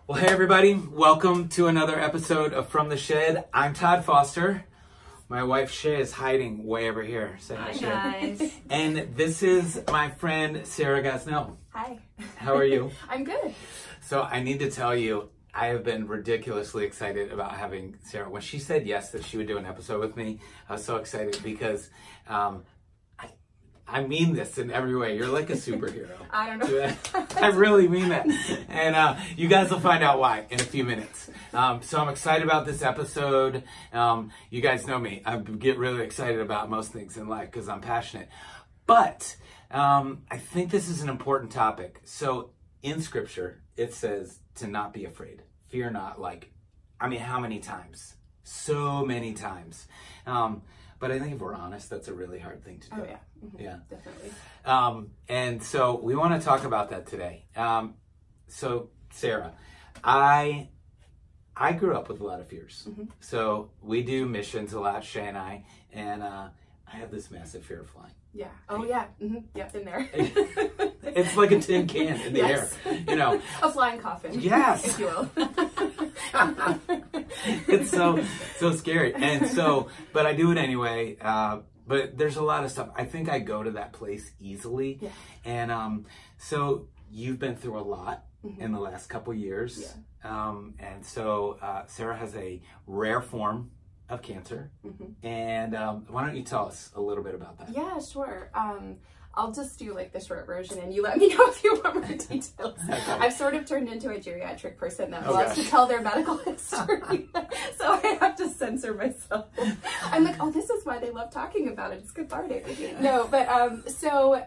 Well, hey everybody, welcome to another episode of From the Shed. I'm Todd Foster. My wife Shay is hiding way over here. Say hi, Shay. Guys. And this is my friend Sarah Gosnell. Hi. How are you? I'm good. So I need to tell you, I have been ridiculously excited about having Sarah. When she said yes that she would do an episode with me, I was so excited because I mean this in every way. You're like a superhero. I don't know. I really mean that. And you guys will find out why in a few minutes. So I'm excited about this episode. You guys know me. I get really excited about most things in life because I'm passionate. But I think this is an important topic. So in Scripture, it says to not be afraid. Fear not. How many times? So many times. But I think if we're honest, that's a really hard thing to do. Oh, yeah. Mm-hmm. Yeah. Definitely. And so we want to talk about that today. So Sarah, I grew up with a lot of fears. Mm-hmm. So we do missions a lot, Shay and I have this massive fear of flying. Yeah. Oh, yeah. Mm-hmm. Yep, in there. It's like a tin can in the air, you know. A flying coffin. Yes. If you will. It's so scary. And so, but I do it anyway. But there's a lot of stuff. I think I go to that place easily. Yeah. And so you've been through a lot in the last couple years. Yeah. And so Sarah has a rare form of cancer. And why don't you tell us a little bit about that? Yeah, sure. I'll just do like the short version and you let me know if you want more details. Okay. I've sort of turned into a geriatric person that loves to tell their medical history. So I have to censor myself. I'm like, oh, this is why they love talking about it. It's cathartic. No, but so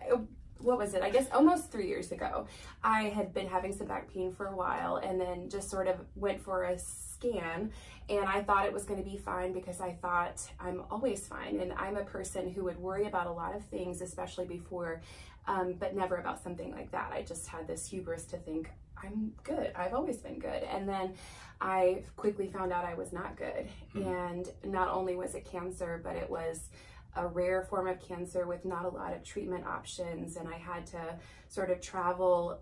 what was it? I guess almost 3 years ago, I had been having some back pain for a while and then just sort of went for a scan, and I thought it was going to be fine because I thought I'm always fine, and I'm a person who would worry about a lot of things, especially before, but never about something like that. I just had this hubris to think I'm good. I've always been good. And then I quickly found out I was not good. And not only was it cancer, but it was a rare form of cancer with not a lot of treatment options, and I had to sort of travel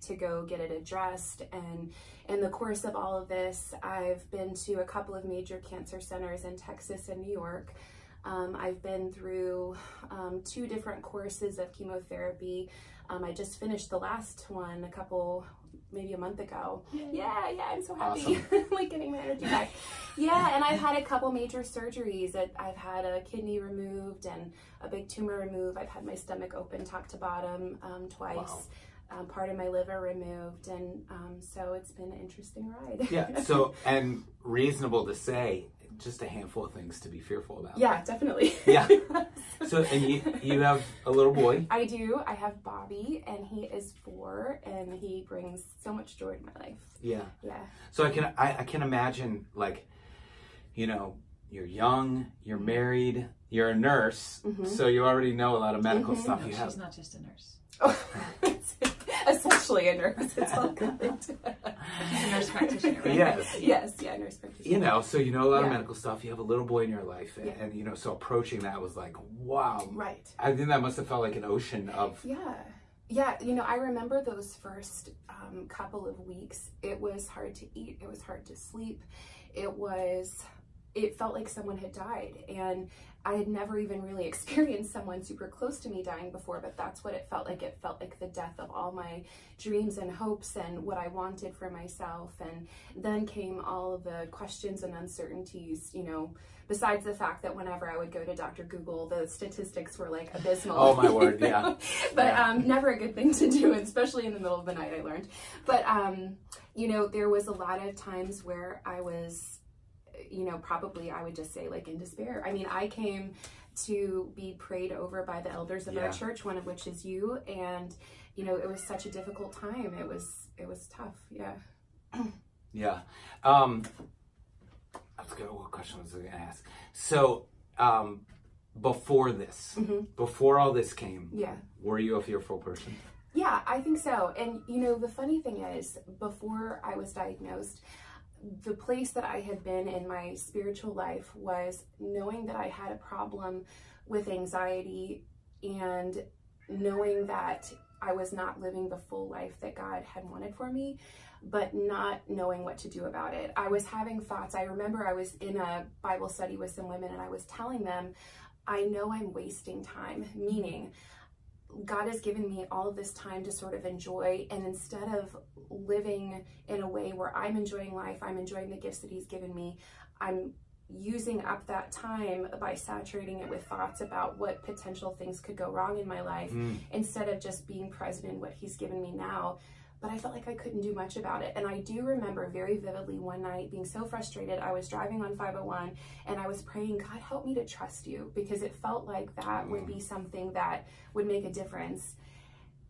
to go get it addressed. And in the course of all of this, I've been to a couple of major cancer centers in Texas and New York. I've been through 2 different courses of chemotherapy. I just finished the last one maybe a month ago. Yeah, I'm so happy. Awesome. Like getting my energy back. Yeah, and I've had a couple major surgeries. I've had a kidney removed and a big tumor removed. I've had my stomach open top to bottom twice. Wow. Part of my liver removed, and so it's been an interesting ride. Yeah, so, and reasonable to say, just a handful of things to be fearful about. Yeah, definitely. Yeah. So, and you have a little boy? I do. I have Bobby, and he is 4, and he brings so much joy in my life. Yeah. Yeah. So I can imagine, like, you know, you're young, you're married, you're a nurse, so you already know a lot of medical stuff. No, she's not just a nurse. Oh, essentially a nurse. It's all good. She's a nurse practitioner, right? Yes. Yeah, nurse practitioner. You know, so you know a lot of medical stuff. You have a little boy in your life, and you know, so approaching that was like, wow. Right. I think that must have felt like an ocean of. Yeah, you know, I remember those first couple of weeks. It was hard to eat. It was hard to sleep. It felt like someone had died, and I had never even really experienced someone super close to me dying before, but that's what it felt like. It felt like the death of all my dreams and hopes and what I wanted for myself. And then came all of the questions and uncertainties, you know, besides the fact that whenever I would go to Dr. Google, the statistics were like abysmal. Oh my word, yeah. But never a good thing to do, especially in the middle of the night, I learned. But, you know, there was a lot of times where I was, you know, probably I would just say like in despair. I mean, I came to be prayed over by the elders of our church, one of which is you, and you know, it was such a difficult time. It was tough. Yeah. Yeah. I forgot what question was I going to ask. So, before this, before all this came, were you a fearful person? Yeah, I think so. And you know, the funny thing is, before I was diagnosed, the place that I had been in my spiritual life was knowing that I had a problem with anxiety and knowing that I was not living the full life that God had wanted for me. but not knowing what to do about it. I was having thoughts. I remember I was in a Bible study with some women and I was telling them, I know I'm wasting time, meaning God has given me all of this time to sort of enjoy, and instead of living in a way where I'm enjoying life, I'm enjoying the gifts that he's given me, I'm using up that time by saturating it with thoughts about what potential things could go wrong in my life instead of just being present in what he's given me now. But I felt like I couldn't do much about it. And I do remember very vividly one night being so frustrated. I was driving on 501 and I was praying, God, help me to trust you, because it felt like that would be something that would make a difference.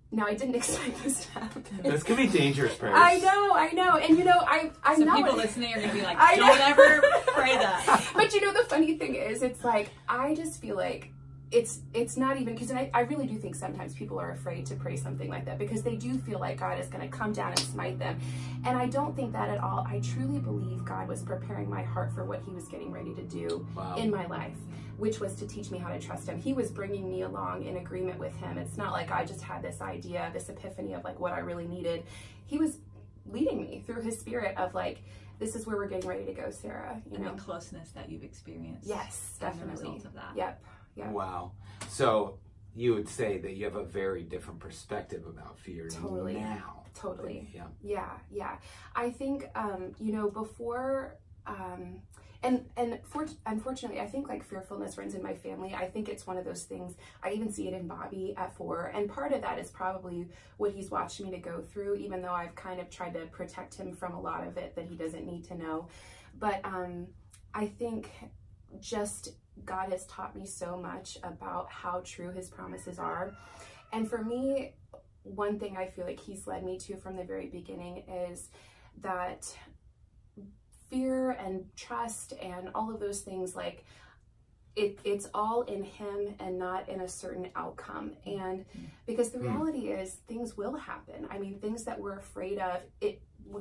Now, I didn't expect this to happen. This could be dangerous prayers. I know. And you know, I'm so not. People listening are going to be like, don't ever pray that. But you know, the funny thing is, it's like, I just feel like it's not even, because I really do think sometimes people are afraid to pray something like that because they do feel like God is going to come down and smite them. And I don't think that at all. I truly believe God was preparing my heart for what he was getting ready to do in my life, which was to teach me how to trust him. He was bringing me along in agreement with him. It's not like I just had this idea, this epiphany of like what I really needed. He was leading me through his spirit of like, this is where we're getting ready to go, Sarah. You know, the closeness that you've experienced. Yes, definitely. As a result of that. Yep. Yeah. Wow. So you would say that you have a very different perspective about fear now. Totally. Yeah. Yeah. I think, you know, before, unfortunately, I think like fearfulness runs in my family. I think it's one of those things. I even see it in Bobby at 4. And part of that is probably what he's watched me to go through, even though I've kind of tried to protect him from a lot of it that he doesn't need to know. But I think just God has taught me so much about how true his promises are. And for me, one thing I feel like he's led me to from the very beginning is that fear and trust and all of those things, like it's all in him and not in a certain outcome. And because the reality is things will happen. I mean, things that we're afraid of,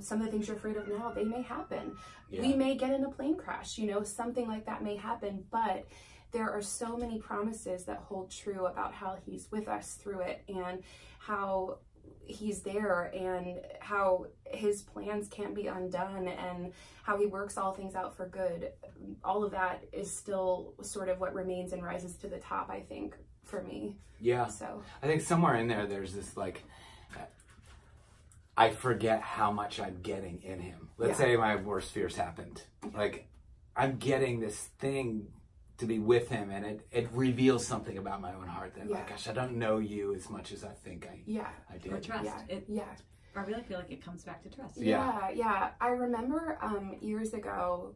some of the things you're afraid of now, they may happen. We may get in a plane crash, you know, something like that may happen, but there are so many promises that hold true about how he's with us through it and how he's there and how his plans can't be undone and how he works all things out for good. All of that is still sort of what remains and rises to the top, I think, for me. Yeah. So I think somewhere in there's this like, I forget how much I'm getting in him. Let's say my worst fears happened. Like, I'm getting this thing to be with him, and it reveals something about my own heart that, like, gosh, I don't know you as much as I think I did. Or trust. Yeah. I really feel like it comes back to trust. Yeah. I remember years ago,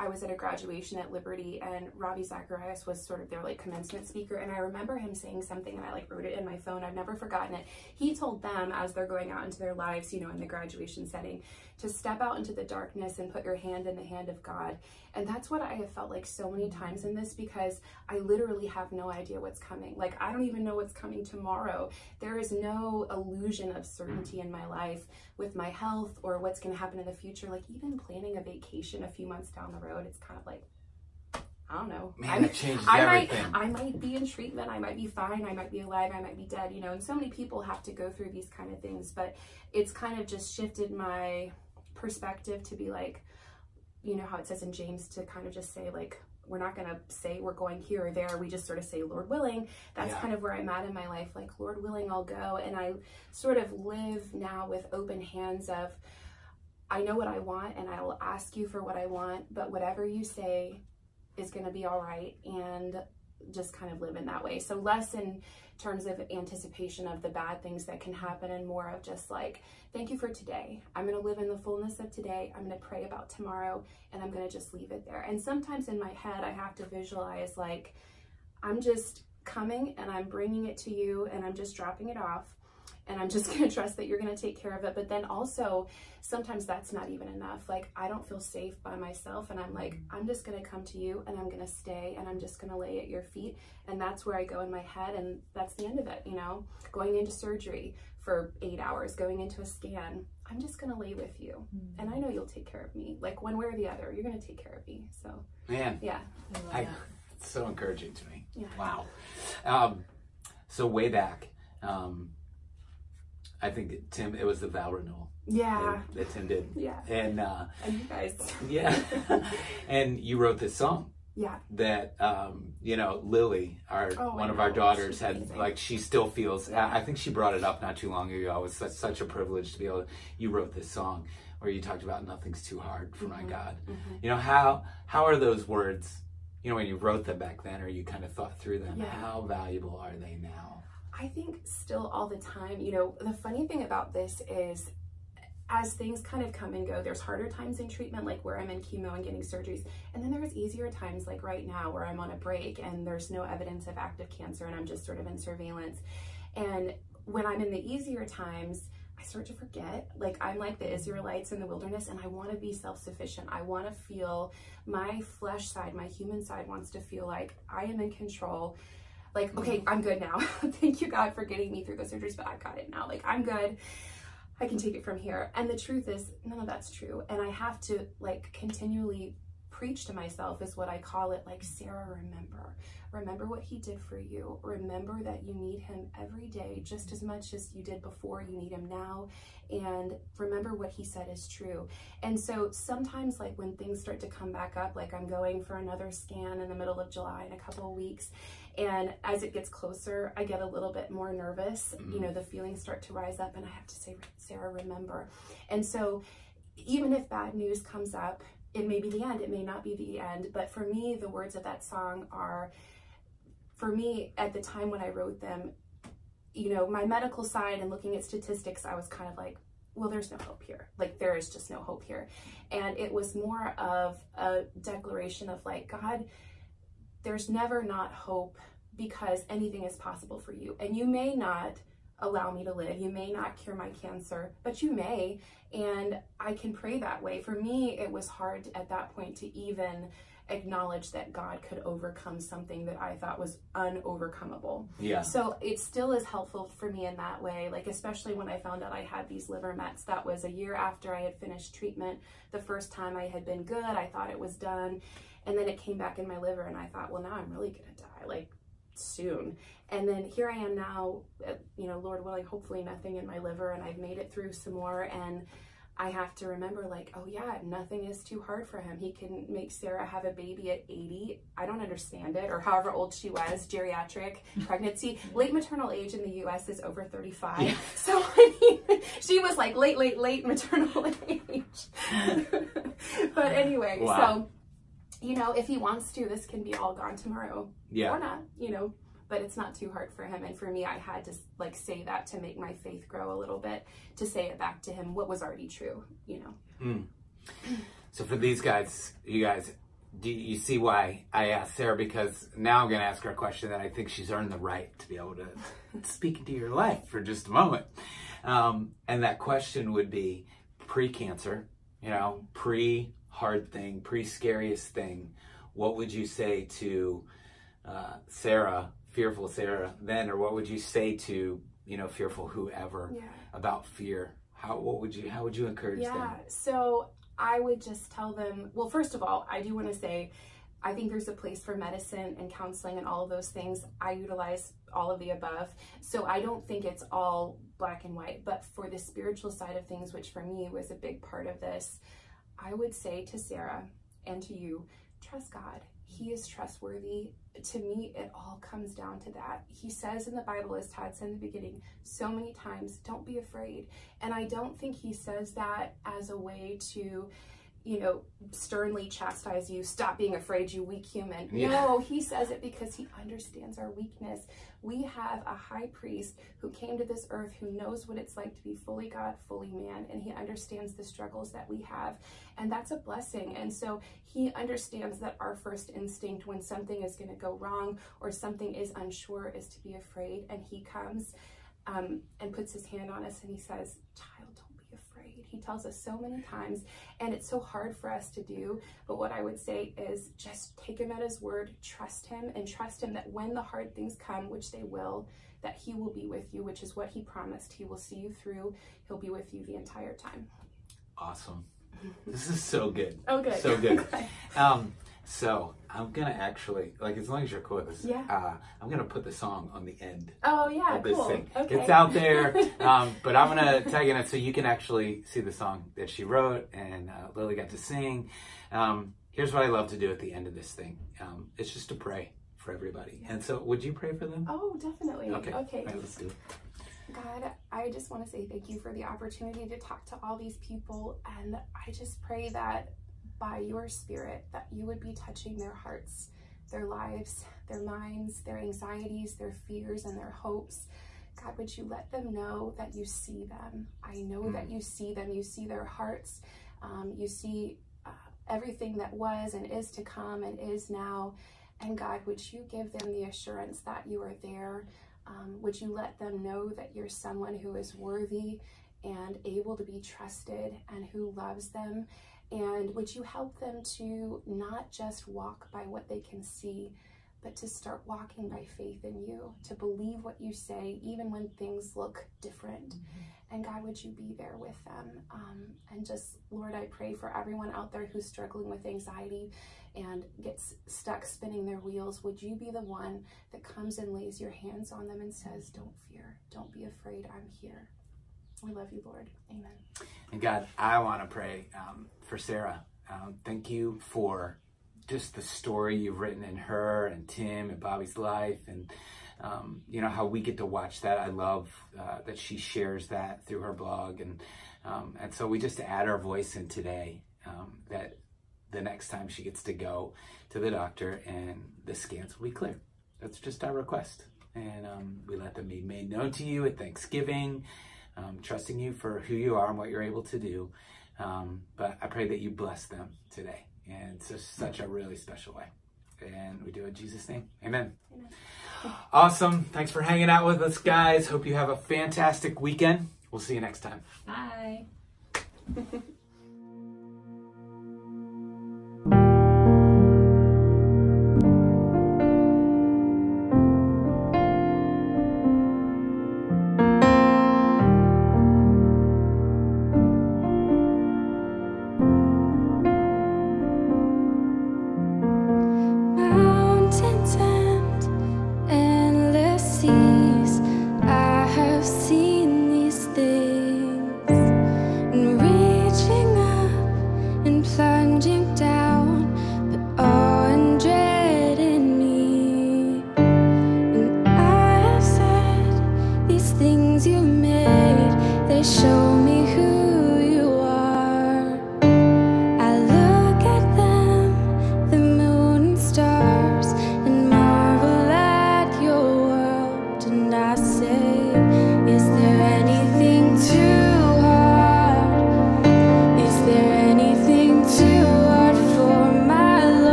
I was at a graduation at Liberty, and Robbie Zacharias was sort of their like commencement speaker, and I remember him saying something, and I like wrote it in my phone. I've never forgotten it. He told them as they're going out into their lives, you know, in the graduation setting, to step out into the darkness and put your hand in the hand of God. And that's what I have felt like so many times in this, because I literally have no idea what's coming. Like, I don't even know what's coming tomorrow. There is no illusion of certainty in my life with my health or what's going to happen in the future. Like, even planning a vacation a few months down the road, it's kind of like, I don't know. Man, it changes everything. I might be in treatment. I might be fine. I might be alive. I might be dead, you know, and so many people have to go through these kind of things, but it's kind of just shifted my perspective to be like, you know how it says in James to kind of just say like, we're not going to say we're going here or there. We just sort of say, Lord willing. That's kind of where I'm at in my life. Like, Lord willing, I'll go. And I sort of live now with open hands of, I know what I want and I will ask you for what I want, but whatever you say is going to be all right. And just kind of live in that way. So less in terms of anticipation of the bad things that can happen and more of just like, thank you for today. I'm going to live in the fullness of today. I'm going to pray about tomorrow and I'm going to just leave it there. And sometimes in my head, I have to visualize like, I'm just coming and I'm bringing it to you and I'm just dropping it off. And I'm just going to trust that you're going to take care of it. But then also, sometimes that's not even enough. Like, I don't feel safe by myself. And I'm like, I'm just going to come to you and I'm going to stay and I'm just going to lay at your feet. And that's where I go in my head. And that's the end of it, you know, going into surgery for 8 hours, going into a scan. I'm just going to lay with you. And I know you'll take care of me. Like, one way or the other, you're going to take care of me. So, man, yeah. It's so encouraging to me. Yeah. Wow. So way back, I think Tim, it was the vowel renewal. Yeah. That Tim did. Yeah. And you guys. Yeah. And you wrote this song. Yeah. That you know, Lily, one of our daughters, had amazing. Like, she still feels. I think she brought it up not too long ago. It was such a privilege to be able to. You wrote this song where you talked about nothing's too hard for my God. You know, how are those words? You know, when you wrote them back then, or you kind of thought through them, how valuable are they now? I think still all the time. You know, the funny thing about this is, as things kind of come and go, there's harder times in treatment, like where I'm in chemo and getting surgeries. And then there's easier times, like right now, where I'm on a break and there's no evidence of active cancer and I'm just sort of in surveillance. And when I'm in the easier times, I start to forget, like, I'm like the Israelites in the wilderness, and I want to be self-sufficient. I want to feel, my flesh side, my human side wants to feel like I am in control. Like, okay, I'm good now. Thank you, God, for getting me through the surgeries, but I've got it now. Like, I'm good. I can take it from here. And the truth is, none of that's true. And I have to, like, continually preach to myself, is what I call it, like, Sarah, remember what he did for you. Remember that you need him every day, just as much as you did before. You need him now. And remember what he said is true. And so sometimes, like, when things start to come back up, like I'm going for another scan in the middle of July in a couple of weeks, and as it gets closer, I get a little bit more nervous. You know, the feelings start to rise up, and I have to say, Sarah, remember. And so even if bad news comes up, it may be the end, it may not be the end. But for me, the words of that song are, for me, at the time when I wrote them, you know, my medical side and looking at statistics, I was kind of like, well, there's no hope here. Like, there is just no hope here. And it was more of a declaration of, like, God, there's never not hope, because anything is possible for you. And you may not allow me to live, you may not cure my cancer, but you may. And I can pray that way. For me, it was hard at that point to even acknowledge that God could overcome something that I thought was unovercomable. Yeah. So it still is helpful for me in that way, like, especially when I found out I had these liver mets. That was a year after I had finished treatment. The first time I had been good, I thought it was done. And then it came back in my liver, and I thought, well, now I'm really gonna die, like, soon. And then here I am now, you know, Lord willing, hopefully nothing in my liver, and I've made it through some more. And I have to remember, like, oh yeah, nothing is too hard for him. He can make Sarah have a baby at 80. I don't understand it, or however old she was, geriatric pregnancy. Late maternal age in the US is over 35. Yeah. So, I mean, she was like late maternal age. But anyway, so, you know, if he wants to, this can be all gone tomorrow. Yeah. Or not, you know. But it's not too hard for him. And for me, I had to, like, say that to make my faith grow a little bit, to say it back to him, what was already true, you know. So for these guys, you guys, do you see why I asked Sarah? Because now I'm going to ask her a question that I think she's earned the right to be able to speak into your life for just a moment. And that question would be, pre-cancer, you know, pre-hard thing, pre-scariest thing, what would you say to Sarah, fearful Sarah then, or what would you say to, you know, fearful whoever about fear? How would you encourage them? Yeah, so I would just tell them, well, first of all, I do want to say, I think there's a place for medicine and counseling and all of those things. I utilize all of the above. So I don't think it's all black and white, but for the spiritual side of things, which for me was a big part of this, I would say to Sarah and to you, trust God. He is trustworthy. To me, it all comes down to that. He says in the Bible, as Todd said in the beginning, so many times, don't be afraid. And I don't think he says that as a way to, you know, sternly chastise you, stop being afraid, you weak human. Yeah. No, he says it because he understands our weakness. We have a high priest who came to this earth, who knows what it's like to be fully God, fully man, and he understands the struggles that we have. And that's a blessing. And so he understands that our first instinct when something is going to go wrong or something is unsure is to be afraid. And he comes and puts his hand on us and he says, child, don't be afraid. He tells us so many times, and it's so hard for us to do. But what I would say is just take him at his word, trust him, and trust him that when the hard things come, which they will, that he will be with you, which is what he promised. He will see you through. He'll be with you the entire time. Awesome. This is so good. Oh, good. So good. Okay. So I'm gonna actually, like, as long as you're cool with this, I'm gonna put the song on the end. Oh yeah, of this cool. thing. Okay. It's out there, but I'm gonna tag in it so you can actually see the song that she wrote and Lily got to sing. Here's what I love to do at the end of this thing. It's just to pray for everybody. And so, would you pray for them? Oh, definitely. Okay. Right, let's do it. God, I just want to say thank you for the opportunity to talk to all these people, and I just pray that by your Spirit that you would be touching their hearts, their lives, their minds, their anxieties, their fears, and their hopes. God, would you let them know that you see them? I know that you see them. You see their hearts. You see everything that was and is to come and is now. And God, would you give them the assurance that you are there? Would you let them know that you're someone who is worthy and able to be trusted and who loves them? And would you help them to not just walk by what they can see, but to start walking by faith in you, to believe what you say, even when things look different. And God, would you be there with them? And just, Lord, I pray for everyone out there who's struggling with anxiety and gets stuck spinning their wheels. Would you be the one that comes and lays your hands on them and says, don't fear, don't be afraid, I'm here. We love you, Lord. Amen. And God, I want to pray for Sarah. Thank you for just the story you've written in her and Tim and Bobby's life, and you know how we get to watch that. I love that she shares that through her blog, and so we just add our voice in today, that the next time she gets to go to the doctor and the scans will be clear. That's just our request, and we let them be made known to you at Thanksgiving, trusting you for who you are and what you're able to do. But I pray that you bless them today in such a really special way. And we do it in Jesus' name. Amen. Amen. Awesome. Thanks for hanging out with us, guys. Hope you have a fantastic weekend. We'll see you next time. Bye.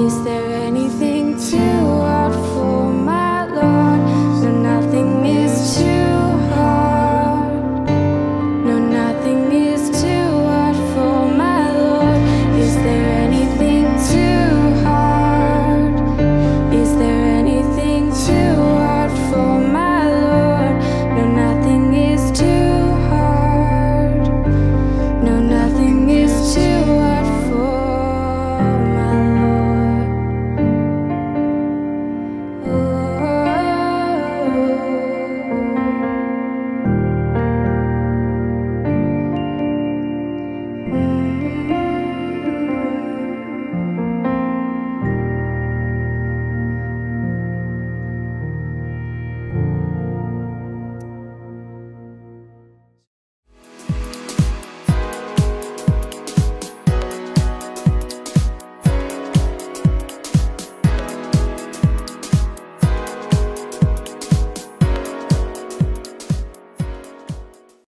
Is there